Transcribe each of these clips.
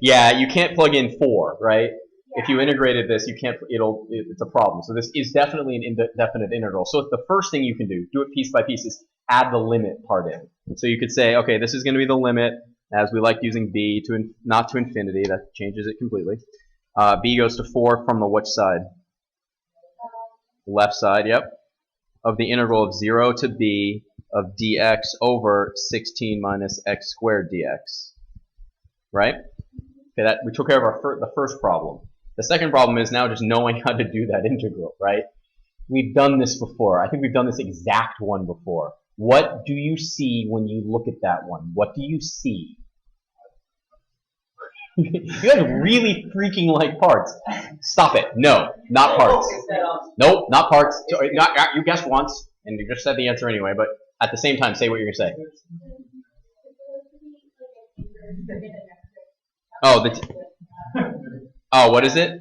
Yeah, you can't plug in 4, right? If you integrated this, you can't. It's a problem. So this is definitely an indefinite integral. So the first thing you can do it piece by piece, is add the limit part in. So you could say, okay, this is going to be the limit, as we like using b to not to infinity. That changes it completely. B goes to 4 from the which side? Left side. Yep. Of the integral of 0 to b of dx over 16 minus x squared dx. Right? Okay, that we took care of the first problem. The second problem is now just knowing how to do that integral, right? We've done this before. I think we've done this exact one before. What do you see when you look at that one? What do you see? You guys really freaking like parts. Stop it. No, not parts. Nope, not parts. You guessed once, and you just said the answer anyway, but at the same time, say what you're going to say. Oh, what is it?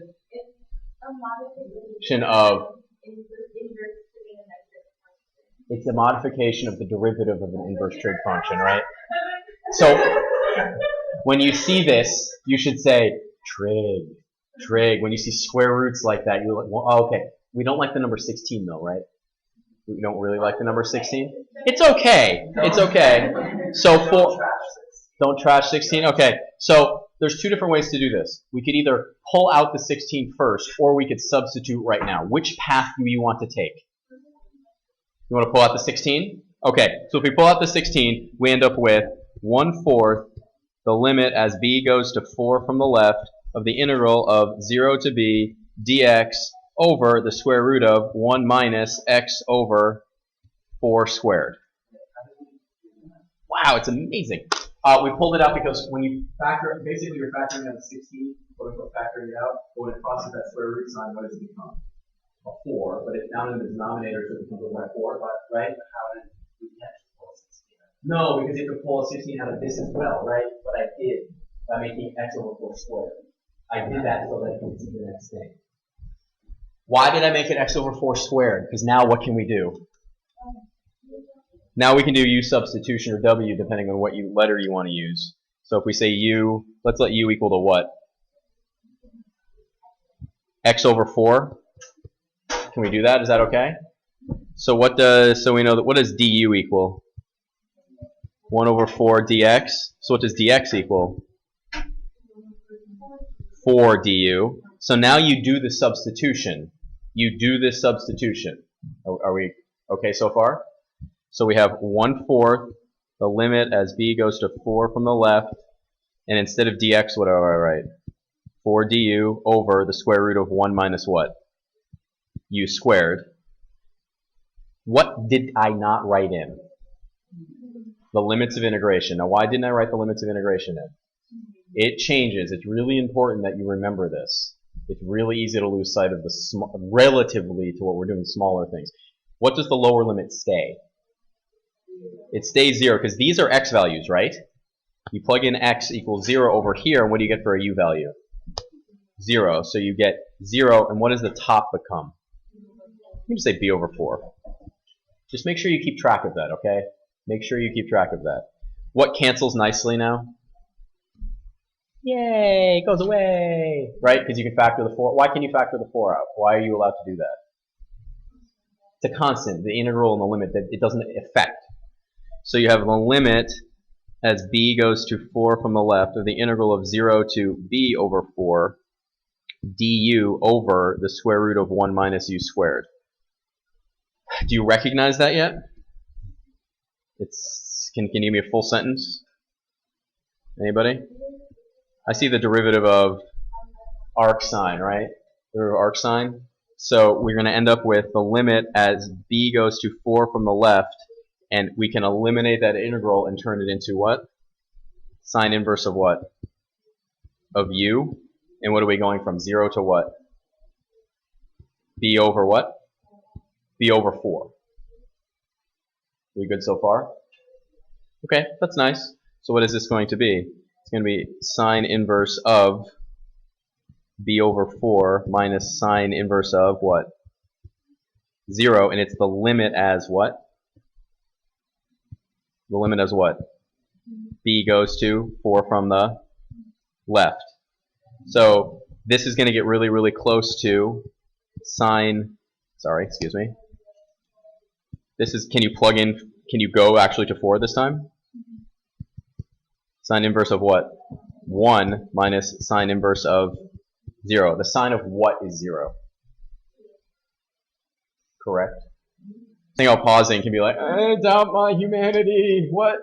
It's a modification of the derivative of an inverse trig function, right? So when you see this, you should say trig. When you see square roots like that, you're like, well, okay. We don't like the number 16 though, right? We don't really like the number 16. It's okay. It's okay. So don't trash 16. Okay. So there's two different ways to do this. We could either pull out the 16 first, or we could substitute right now. Which path do you want to take? You want to pull out the 16? Okay, so if we pull out the 16, we end up with 1/4 the limit as b goes to 4 from the left of the integral of 0 to b dx over the square root of 1 minus x over 4 squared. Wow, it's amazing. We pulled it out because when you factor, basically you're factoring out the 16, quote-unquote factoring it out, but when it crosses that square root sign, what does it become? A 4, but it's down in the denominator, so it becomes a 1/4, right? How did we catch pull a 16? No, because you have to pull a 16 out of this as well, right? But I did by making x over 4 squared. I did that so that I can see the next thing. Why did I make it x over 4 squared? Because now what can we do? Now we can do u substitution or w depending on what letter you want to use. So if we say u, let's let u equal to what? X over 4. Can we do that? Is that okay? So we know that what does du equal? 1 over 4 dx. So what does dx equal? 4 du. So now you do the substitution. You do this substitution. Are we okay so far? So we have 1/4 the limit as b goes to 4 from the left, and instead of dx, what do I write? 4 du over the square root of 1 minus what? U squared. What did I not write in? The limits of integration. Now, why didn't I write the limits of integration in? It changes. It's really important that you remember this. It's really easy to lose sight of the relatively to what we're doing, smaller things. What does the lower limit stay? It stays 0 because these are x values, right? You plug in x equals 0 over here, and what do you get for a u value? 0. So you get 0, and what does the top become? You can just say b over 4. Just make sure you keep track of that, okay? Make sure you keep track of that. What cancels nicely now? Yay, it goes away, right? Because you can factor the 4. Why can you factor the 4 out? Why are you allowed to do that? It's a constant, the integral and the limit, that it doesn't affect. So you have the limit as b goes to 4 from the left of the integral of 0 to b over 4 du over the square root of 1 minus u squared. Do you recognize that yet? Can you give me a full sentence? Anybody? I see the derivative of arc sine, right? Derivative of arc sine. So we're going to end up with the limit as b goes to 4 from the left, and we can eliminate that integral and turn it into what? Sine inverse of what? Of u. And what are we going from? 0 to what? B over what? B over 4. We good so far? Okay, that's nice. So what is this going to be? It's going to be sine inverse of b over 4 minus sine inverse of what? 0, and it's the limit as what? The limit as what? B goes to 4 from the left. So this is going to get really, really close to sine, sorry, excuse me. This is, can you plug in, can you go actually to 4 this time? Sine inverse of what? 1 minus sine inverse of 0. The sine of what is 0? Correct? I think I'll pause and can be like, I doubt my humanity. What?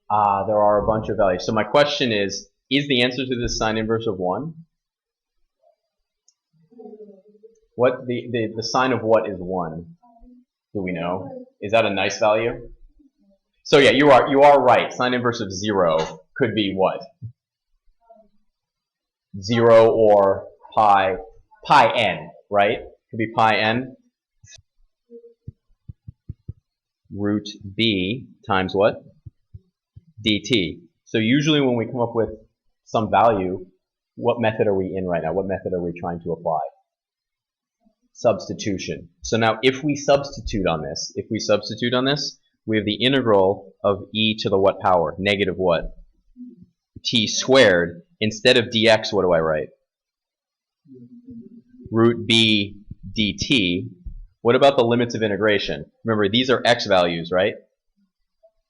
There are a bunch of values. So my question is the answer to this sine inverse of 1? What the sine of what is 1? Do we know? Is that a nice value? So yeah, you are right. Sine inverse of 0 could be what? 0 or pi n, right? Could be pi n. Root b times what? dt. So usually when we come up with some value, what method are we in right now? What method are we trying to apply? Substitution. So now if we substitute on this, we have the integral of e to the what power? Negative what? T squared. Instead of dx, what do I write? Root b dt. What about the limits of integration? Remember, these are x values, right?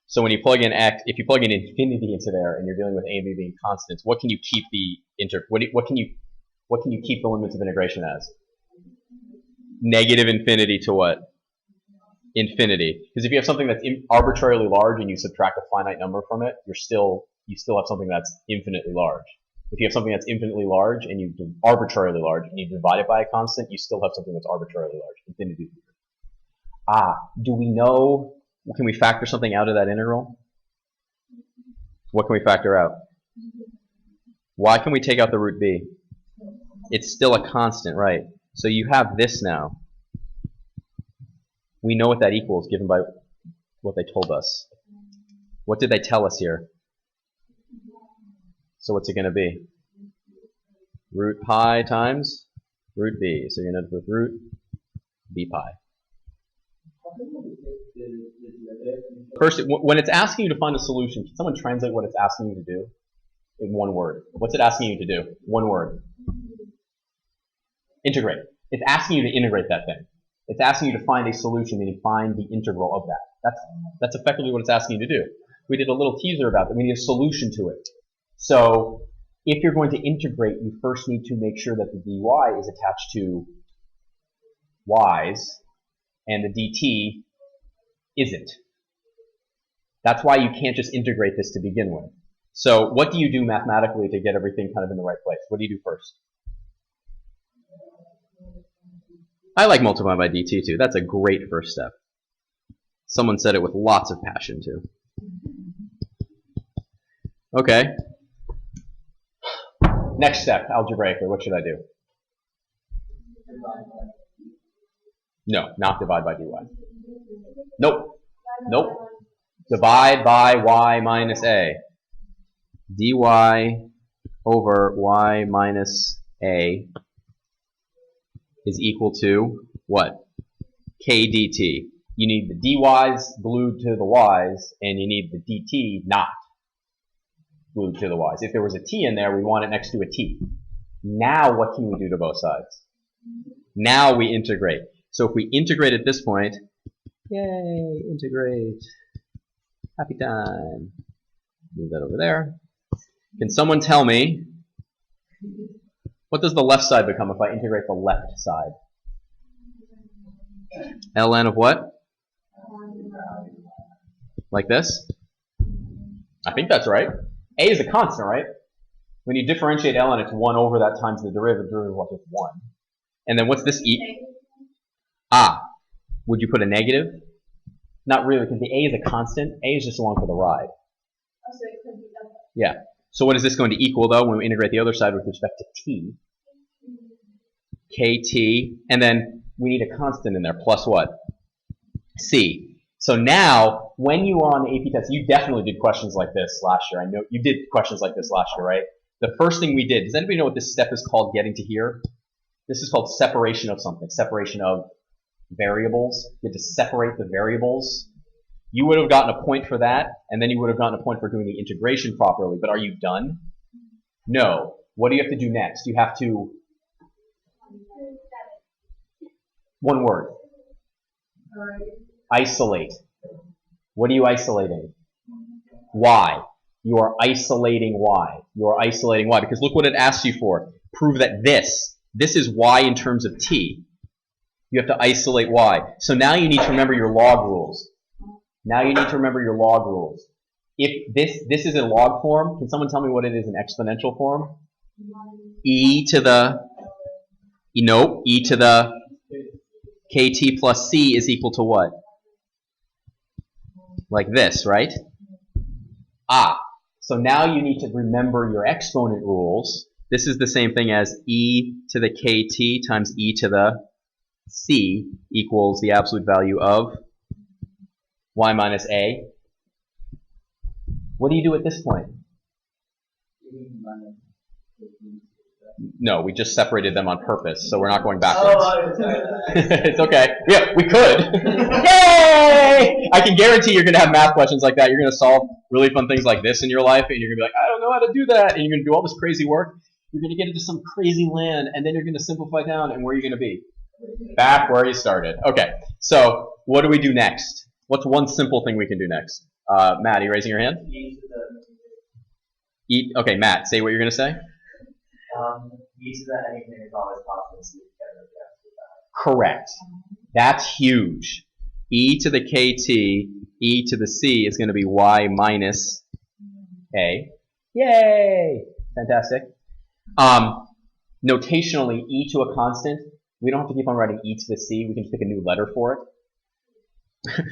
So when you plug in x, if you plug in infinity into there and you're dealing with a and b being constants, what can you keep what can you keep the limits of integration as? Negative infinity to what? Infinity. Because if you have something that's arbitrarily large and you subtract a finite number from it, you still have something that's infinitely large. If you have something that's infinitely large and you arbitrarily large and you divide it by a constant, you still have something that's arbitrarily large. Infinity. Do we know? Can we factor something out of that integral? What can we factor out? Why can we take out the root b? It's still a constant, right? So you have this now. We know what that equals given by what they told us. What did they tell us here? So what's it going to be? Root pi times root b. So you're going to end up with root b pi. First, when it's asking you to find a solution, can someone translate what it's asking you to do in one word? What's it asking you to do? One word. Integrate. It's asking you to integrate that thing. It's asking you to find a solution, meaning find the integral of that. That's effectively what it's asking you to do. We did a little teaser about that. We need a solution to it. So if you're going to integrate, you first need to make sure that the dy is attached to y's and the dt isn't. That's why you can't just integrate this to begin with. So what do you do mathematically to get everything kind of in the right place? What do you do first? I like multiply by dt too. That's a great first step. Someone said it with lots of passion too. Okay. Next step, algebraically, what should I do? No, not divide by dy. Nope. Nope. Divide by y minus a. dy over y minus a is equal to what? K dt. You need the dy's glued to the y's, and you need the dt not glued to the y's. If there was a t in there, we want it next to a t. Now what can we do to both sides? Now we integrate. So if we integrate at this point, yay, integrate. Happy time. Move that over there. Can someone tell me, what does the left side become if I integrate the left side? ln of what? Like this? I think that's right. A is a constant, right? When you differentiate ln, it's 1 over that times the derivative. The derivative is 1. And then what's this e? Would you put a negative? Not really, because the a is a constant. A is just along for the ride. Yeah. So what is this going to equal, though, when we integrate the other side with respect to t? Kt. And then we need a constant in there, plus what? C. So now, when you are on the AP test, you definitely did questions like this last year. I know you did questions like this last year, right? The first thing we did, does anybody know what this step is called, getting to here? This is called separation of something, separation of variables. You had to separate the variables. You would have gotten a point for that, and then you would have gotten a point for doing the integration properly, but are you done? No. What do you have to do next? You have to, one word, isolate. What are you isolating? Y. You are isolating Y. You are isolating Y because look what it asks you for. Prove that this is Y in terms of T. You have to isolate Y. So now you need to remember your log rules. Now you need to remember your log rules. If this is in log form, can someone tell me what it is in exponential form? E to the, nope, e to the kt plus c is equal to what? Like this, right? Ah, so now you need to remember your exponent rules. This is the same thing as e to the kt times e to the c equals the absolute value of y minus a. What do you do at this point? No, we just separated them on purpose, so we're not going backwards. It's okay. Yeah, we could. Yay! I can guarantee you're going to have math questions like that. You're going to solve really fun things like this in your life, and you're going to be like, I don't know how to do that. And you're going to do all this crazy work. You're going to get into some crazy land, and then you're going to simplify down, and where are you going to be? Back where you started. Okay, so what do we do next? What's one simple thing we can do next? Matt, are you raising your hand? Okay, Matt, say what you're going to say. E to the anything is always possible. Correct. That's huge. E to the kt, e to the c is going to be y minus a. Yay! Fantastic. Notationally, e to a constant, we don't have to keep on writing e to the c. We can just pick a new letter for it.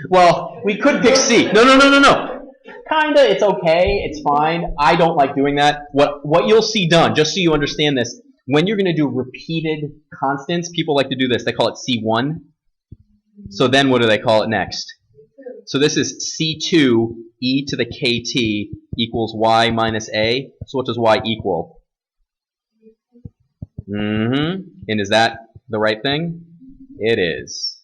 Well, we could pick c. No. Kinda, it's okay, it's fine. I don't like doing that. What you'll see done, just so you understand this, when you're going to do repeated constants, people like to do this. They call it C1. So then what do they call it next? So this is C2 e to the kt equals y minus a. So what does y equal? And is that the right thing? It is.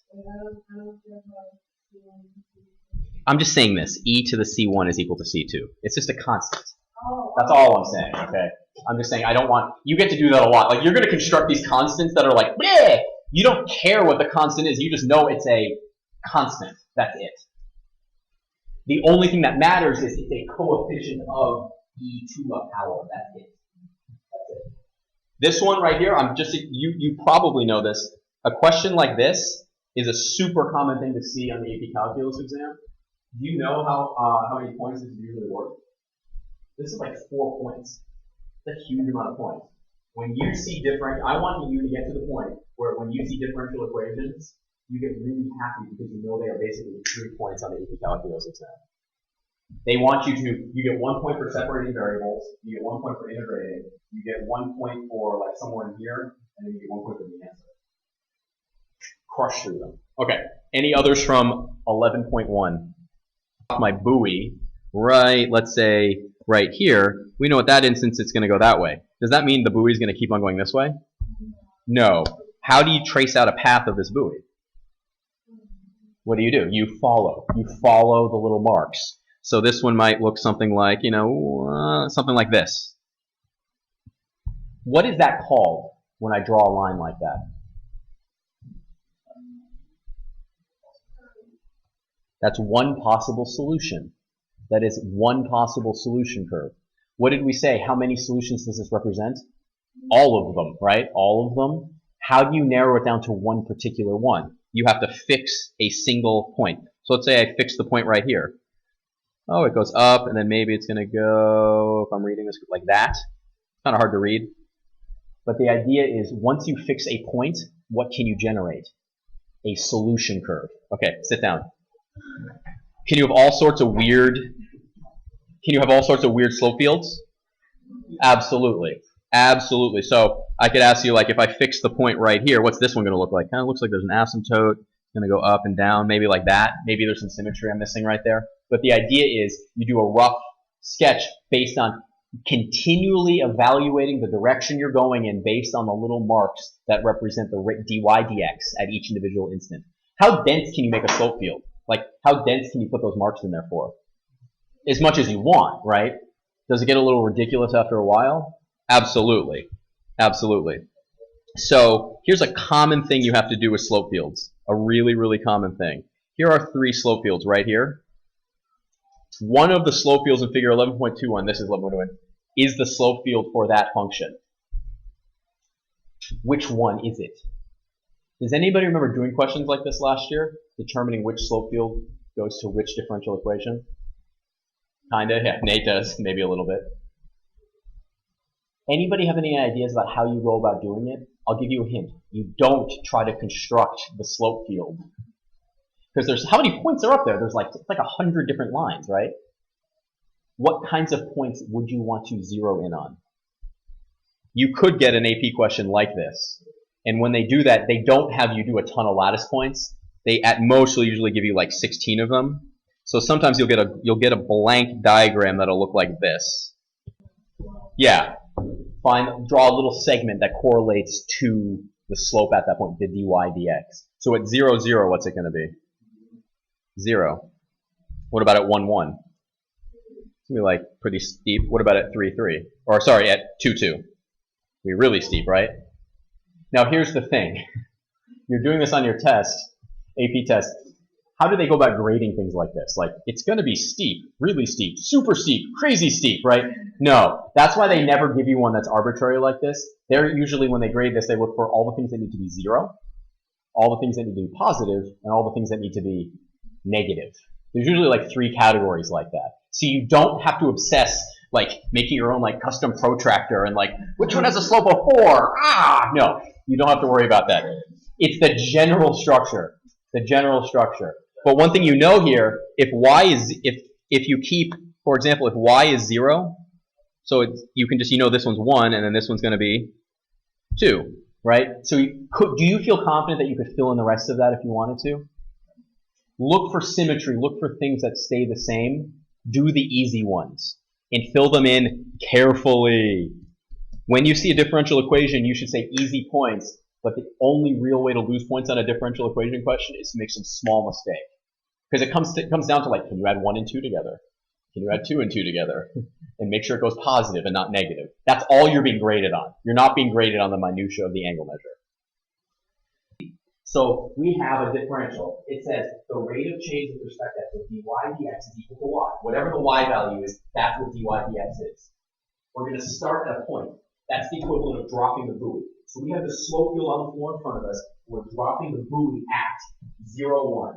I'm just saying this. E to the C1 is equal to C2. It's just a constant. That's all I'm saying, okay? I'm just saying I don't want, you get to do that a lot. Like, you're going to construct these constants that are like, bleh! You don't care what the constant is. You just know it's a constant. That's it. The only thing that matters is it's a coefficient of e to a power. That's it. That's it. This one right here, you probably know this. A question like this is a super common thing to see on the AP Calculus exam. Do you know how many points this is usually worth? This is like 4 points. That's a huge amount of points. When you see I want you to get to the point where when you see differential equations, you get really happy because you know they are basically 3 points on the AP Calculus exam. They want you get 1 point for separating variables, you get 1 point for integrating, you get 1 point for like somewhere in here, and then you get 1 point for the answer. Crush through them. Okay, any others from 11.1? My buoy, right, let's say right here, we know at that instance it's going to go that way. Does that mean the buoy is going to keep on going this way? No. How do you trace out a path of this buoy? What do? You follow. You follow the little marks. So this one might look something like, something like this. What is that called when I draw a line like that? That's one possible solution. That is one possible solution curve. What did we say? How many solutions does this represent? All of them, right? All of them. How do you narrow it down to one particular one? You have to fix a single point. So let's say I fix the point right here. Oh, it goes up, and then maybe it's going to go, if I'm reading this like that. Kind of hard to read. But the idea is once you fix a point, what can you generate? A solution curve. Okay, sit down. Can you have all sorts of weird slope fields? Absolutely. Absolutely. So I could ask you, like, if I fix the point right here, what's this one going to look like? Kind of looks like there's an asymptote. It's going to go up and down, maybe like that. Maybe there's some symmetry I'm missing right there. But the idea is you do a rough sketch based on continually evaluating the direction you're going in based on the little marks that represent the dy dx at each individual instant. How dense can you make a slope field? Like, how dense can you put those marks in there for? As much as you want, right? Does it get a little ridiculous after a while? Absolutely. Absolutely. So here's a common thing you have to do with slope fields. A really, really common thing. Here are 3 slope fields right here. One of the slope fields in figure 11.21, this is 11.21, is the slope field for that function. Which one is it? Does anybody remember doing questions like this last year? Determining which slope field goes to which differential equation? Kinda, yeah, Nate does, maybe a little bit. Anybody have any ideas about how you go about doing it? I'll give you a hint. You don't try to construct the slope field. Because there's, how many points are up there? There's like, it's like 100 different lines, right? What kinds of points would you want to zero in on? You could get an AP question like this. And when they do that, they don't have you do a ton of lattice points. They at most will usually give you like 16 of them. So sometimes you'll get a blank diagram that'll look like this. Yeah. Draw a little segment that correlates to the slope at that point, the dy dx. So at 0, 0, what's it going to be? 0. What about at 1, 1? It's going to be like pretty steep. What about at 3, 3? Or sorry, at 2, 2. Be really steep, right? Now here's the thing. You're doing this on your test, AP test. How do they go about grading things like this? Like, it's going to be steep, really steep, super steep, crazy steep, right? No. That's why they never give you one that's arbitrary like this. They're usually, when they grade this, they look for all the things that need to be 0, all the things that need to be positive, and all the things that need to be negative. There's usually like 3 categories like that. So you don't have to obsess like making your own like custom protractor and like, which one has a slope of 4? No, you don't have to worry about that. It's the general structure. The general structure. But one thing you know here, if y is, if you keep, for example, if y is 0, so you can just, you know, this one's 1 and then this one's going to be 2, right? So do you feel confident that you could fill in the rest of that if you wanted to? Look for symmetry. Look for things that stay the same. Do the easy ones and fill them in carefully. When you see a differential equation, you should say easy points, but the only real way to lose points on a differential equation question is to make some small mistake. Because it comes down to like, can you add 1 and 2 together? Can you add 2 and 2 together? And make sure it goes positive and not negative. That's all you're being graded on. You're not being graded on the minutia of the angle measure. So we have a differential. It says the rate of change with respect to dy dx is equal to y. Whatever the y value is, that's what dy dx is. We're going to start at a point. That's the equivalent of dropping the buoy. So we have the slope field on the floor in front of us. We're dropping the buoy at 0, 1.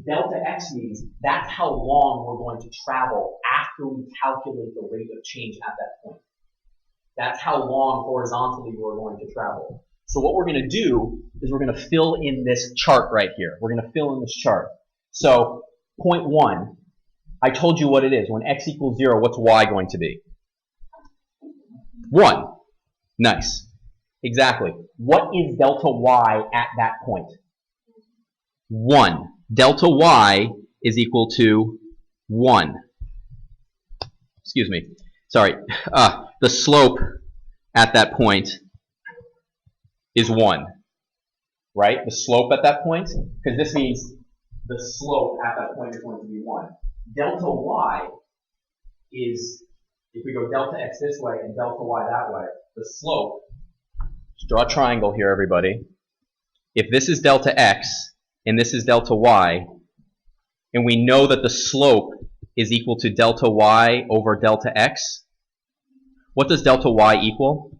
Delta x means that's how long we're going to travel after we calculate the rate of change at that point. That's how long horizontally we're going to travel. So what we're going to do is we're going to fill in this chart right here. We're going to fill in this chart. So point 1, I told you what it is. When x equals 0, what's y going to be? 1. Nice. Exactly. What is delta y at that point? 1. Delta y is equal to 1. Excuse me. Sorry. The slope at that point is 1. Right? The slope at that point, because this means the slope at that point is going to be 1. Delta y is, if we go delta x this way and delta y that way, the slope, just draw a triangle here, everybody. If this is delta x and this is delta y, and we know that the slope is equal to delta y over delta x, what does delta y equal?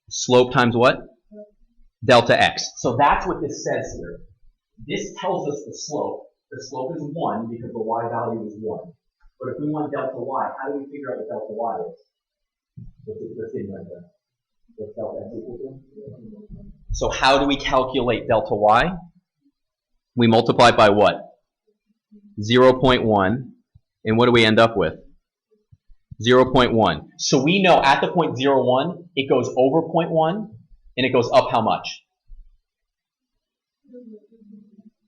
Slope times what? Delta x. So that's what this says here. This tells us the slope. The slope is 1 because the y value is 1. But if we want delta y, how do we figure out what delta y is? What's in right there? What's delta x equal to? So how do we calculate delta y? We multiply by what? 0.1. And what do we end up with? 0.1. So we know at the point 0, 1, it goes over 0.1, and it goes up how much?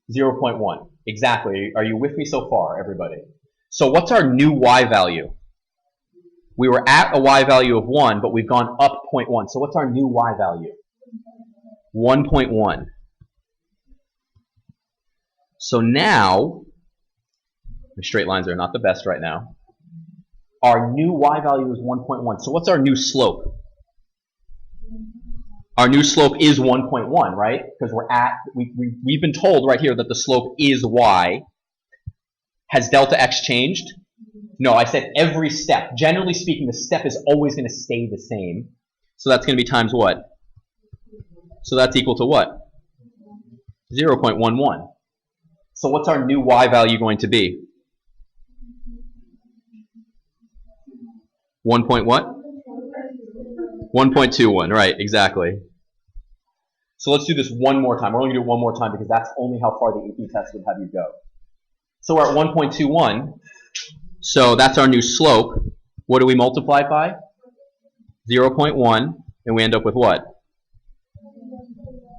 0.1. Exactly. Are you with me so far, everybody? So what's our new y value? We were at a y value of 1, but we've gone up 0.1. So what's our new y value? 1.1. So now, the straight lines are not the best right now. Our new y value is 1.1. So what's our new slope? Our new slope is 1.1, right? Because we've been told right here that the slope is y. Has delta x changed? No, I said every step. Generally speaking, the step is always going to stay the same. So that's going to be times what? So that's equal to what? 0.11. So what's our new y value going to be? 1 point what? 1.21, right, exactly. So let's do this one more time. We're only going to do it one more time because that's only how far the AP test would have you go. So we're at 1.21. So that's our new slope. What do we multiply by? 0.1. And we end up with what?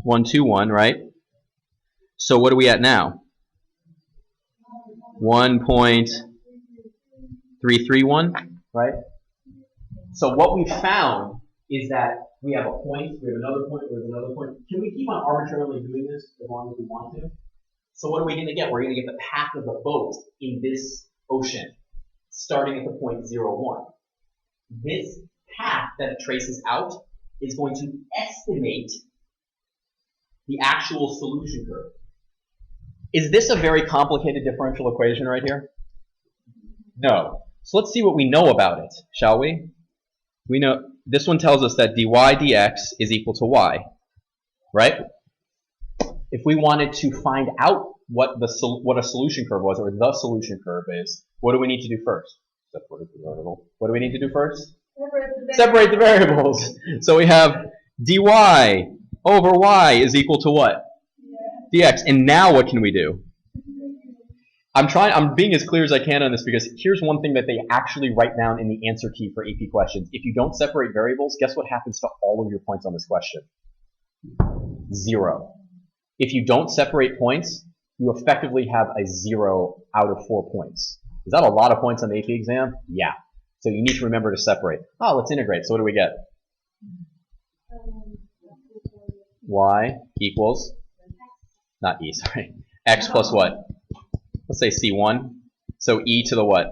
121, right? So what are we at now? 1.331, right? So what we found is that we have a point, we have another point, we have another point. Can we keep on arbitrarily doing this as long as we want to? So what are we going to get? We're going to get the path of the boat in this ocean, starting at the point 0, 1. This path that it traces out is going to estimate the actual solution curve. Is this a very complicated differential equation right here? No. So let's see what we know about it, shall we? We know this one tells us that dy dx is equal to y, right? If we wanted to find out what a solution curve was, or the solution curve is, what do we need to do first? Separate the variable. What do we need to do first? Separate the variables. So we have dy over y is equal to what? Dx. And now what can we do? I'm being as clear as I can on this because here's one thing that they actually write down in the answer key for AP questions. If you don't separate variables, guess what happens to all of your points on this question? 0. If you don't separate points, you effectively have a 0 out of 4 points. Is that a lot of points on the AP exam? Yeah. So you need to remember to separate. Oh, let's integrate. So what do we get? Y equals, not e, sorry, x plus what? Let's say C1. So e to the what?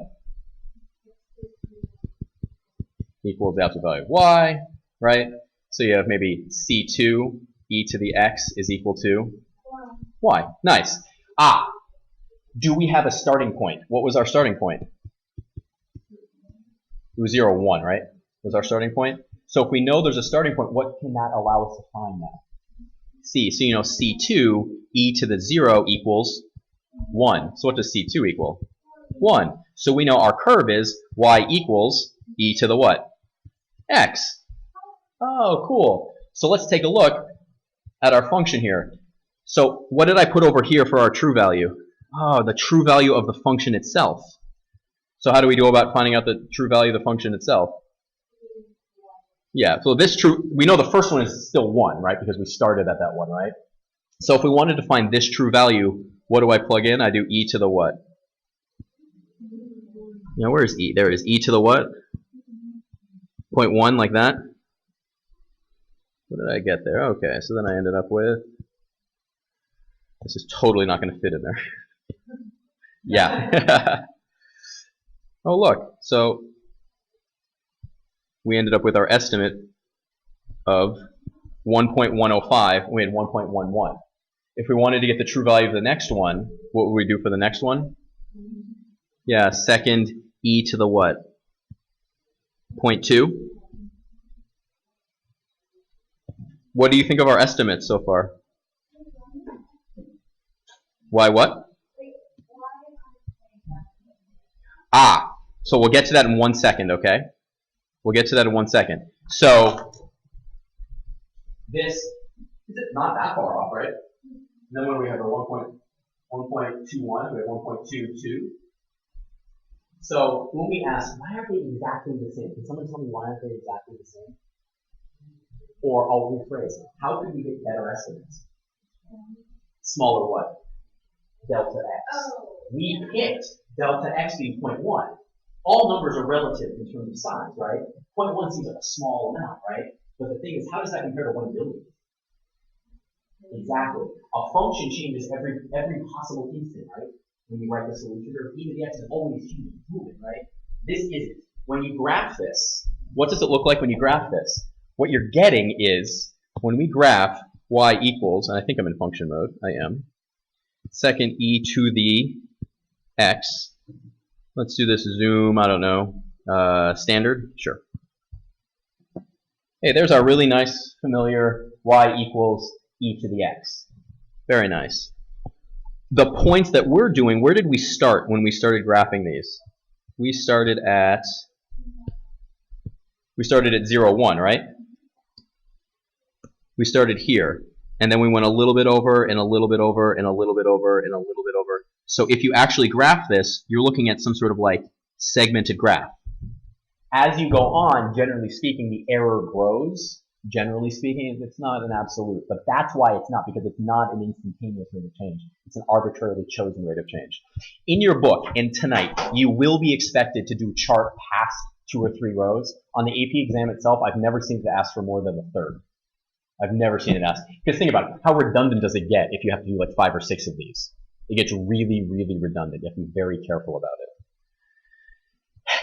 Equals the absolute value of y, right? So you have maybe C2 e to the x is equal to y. Nice. Ah, do we have a starting point? What was our starting point? It was 0, 1, right? Was our starting point? So if we know there's a starting point, what can that allow us to find now? C. So you know C2 e to the 0 equals 1. So what does C2 equal? 1. So we know our curve is y equals e to the what? X. Oh, cool. So let's take a look at our function here. So what did I put over here for our true value? Oh, the true value of the function itself. So how do we go about finding out the true value of the function itself? Yeah, so this true, we know the first one is still 1, right? Because we started at that one, right? So if we wanted to find this true value, what do I plug in? I do e to the what? Now where's e? There it is. E to the what? 0.1, like that. What did I get there? Okay, so then I ended up with, this is totally not going to fit in there. Yeah. Oh, look. So we ended up with our estimate of 1.105. We had 1.11. If we wanted to get the true value of the next one, what would we do for the next one? Yeah, second e to the what? 0.2. What do you think of our estimates so far? Why what? Ah, so we'll get to that in 1 second, okay? We'll get to that in 1 second. So this is not that far off, right? And then when we have a 1.21, we have 1.22. So when we ask, why aren't they exactly the same? Can someone tell me why aren't they exactly the same? Or I'll rephrase, how could we get better estimates? Smaller what? Delta x. Oh. We picked delta x being 0.1. All numbers are relative in terms of size, right? 0.1 seems like a small amount, right? But the thing is, how does that compare to 1 billion? Exactly. A function changes every possible instant, right? When you write the solution, or e to the x is always moving, right? This isn't. when you graph this, what does it look like when you graph this? What you're getting is, when we graph y equals, and I think I'm in function mode, I am, second e to the x. Let's do this zoom, I don't know, standard, sure. Hey, there's our really nice, familiar y equals e to the x. Very nice. The points that we're doing, where did we start when we started graphing these? We started at 0, 1, right? We started here, and then we went a little bit over, and a little bit over, and a little bit over, and a little bit over. So if you actually graph this, you're looking at some sort of like segmented graph. As you go on, generally speaking, the error grows. Generally speaking, it's not an absolute, but that's why it's not, because it's not an instantaneous rate of change. It's an arbitrarily chosen rate of change. In your book, in tonight, you will be expected to do chart past 2 or 3 rows. On the AP exam itself, I've never seen it ask for more than a third. I've never seen it ask. Because think about it, how redundant does it get if you have to do like 5 or 6 of these? It gets really, really redundant. You have to be very careful about it.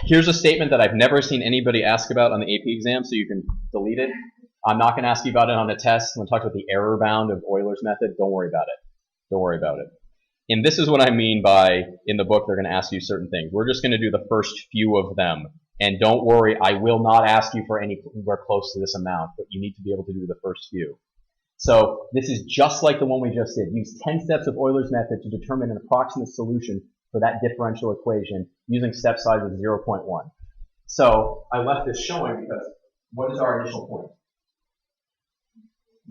Here's a statement that I've never seen anybody ask about on the AP exam, so you can delete it. I'm not going to ask you about it on a test. When we talk about the error bound of Euler's method, don't worry about it. Don't worry about it. And this is what I mean by, in the book, they're going to ask you certain things. We're just going to do the first few of them. And don't worry, I will not ask you for anywhere close to this amount, but you need to be able to do the first few. So this is just like the one we just did. Use 10 steps of Euler's method to determine an approximate solution for that differential equation using step size of 0.1. So I left this showing because what is our initial point?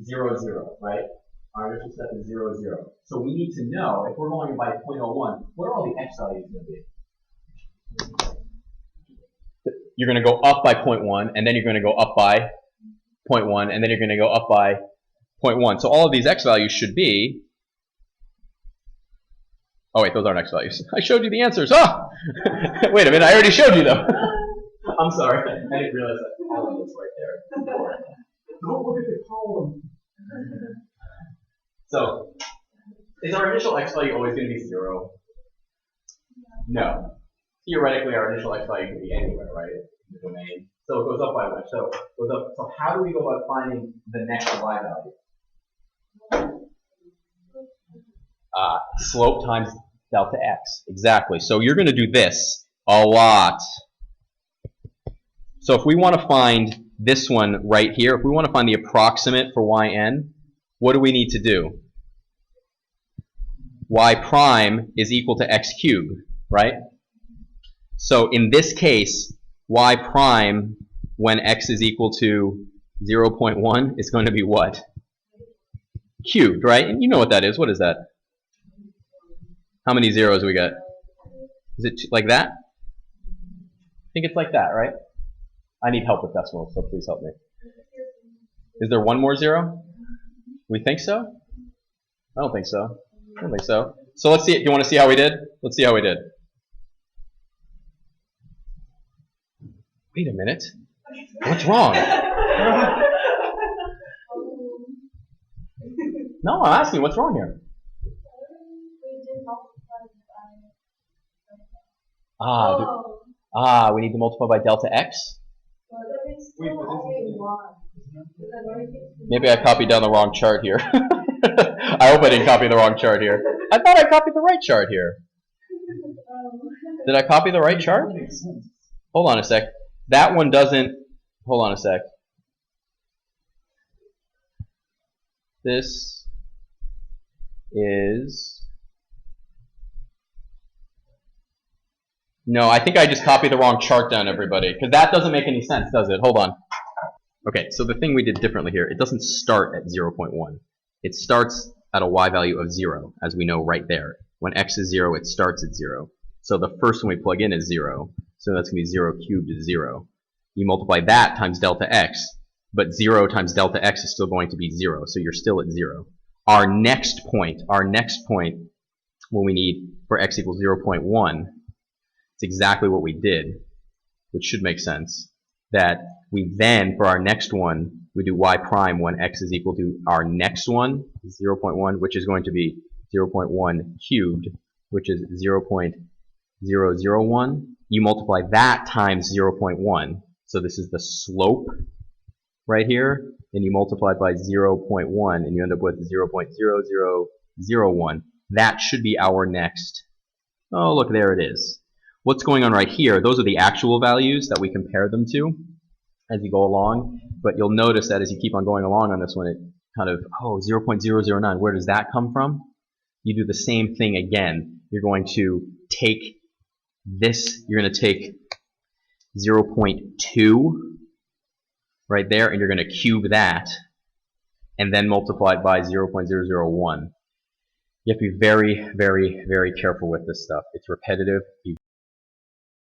0, 0, right? Our initial step is 0, 0. So we need to know, if we're going by 0.01, what are all the x values going to be? You're going to go up by 0.1, and then you're going to go up by 0.1, and then you're going to go up by 0.1. So all of these x values should be, oh wait, those aren't x values. I showed you the answers. Oh! Wait a minute, I already showed you them. I'm sorry, I didn't realize that column was right there. Don't look at the column. So, is our initial x value always going to be 0? No. Theoretically, our initial x value can be anywhere, right? In the domain. So it goes up by much. So it goes up. So how do we go about finding the next y value? Slope times delta x. Exactly. So you're going to do this a lot. So if we want to find this one right here, if we want to find the approximate for yn, what do we need to do? Y prime is equal to x cubed, right? So in this case, y prime when x is equal to 0.1 is going to be what? Cubed, right? And you know what that is. What is that? How many zeros we got? Is it like that? I think it's like that, right? I need help with decimals, so please help me. Is there one more 0? We think so? I don't think so. I don't think so. So let's see. Do you want to see how we did? Let's see how we did. Wait a minute. What's wrong? No, I'm asking what's wrong here. We need to multiply by delta x? Maybe I copied down the wrong chart here. I hope I didn't copy the wrong chart here. I thought I copied the right chart here. Did I copy the right chart? Hold on a sec. That one doesn't, hold on a sec. This is, no, I think I just copied the wrong chart down, everybody, because that doesn't make any sense, does it? Hold on. Okay, so the thing we did differently here, it doesn't start at 0.1. It starts at a y value of 0, as we know right there. When x is 0, it starts at 0. So the first one we plug in is 0. So that's going to be 0 cubed is 0. You multiply that times delta x, but 0 times delta x is still going to be 0, so you're still at 0. Our next point when we need for x equals 0.1, it's exactly what we did, which should make sense. That we then, for our next one, we do y prime when x is equal to our next one, 0.1, which is going to be 0.1 cubed, which is 0.001, you multiply that times 0.1. So this is the slope right here, and you multiply it by 0.1, and you end up with 0.0001. That should be our next. Oh, look, there it is. What's going on right here? Those are the actual values that we compare them to as you go along. But you'll notice that as you keep on going along on this one, it kind of, oh, 0.009, where does that come from? You do the same thing again. You're going to take this, you're going to take 0.2 right there, and you're going to cube that, and then multiply it by 0.001. You have to be very, very, very careful with this stuff. It's repetitive. Be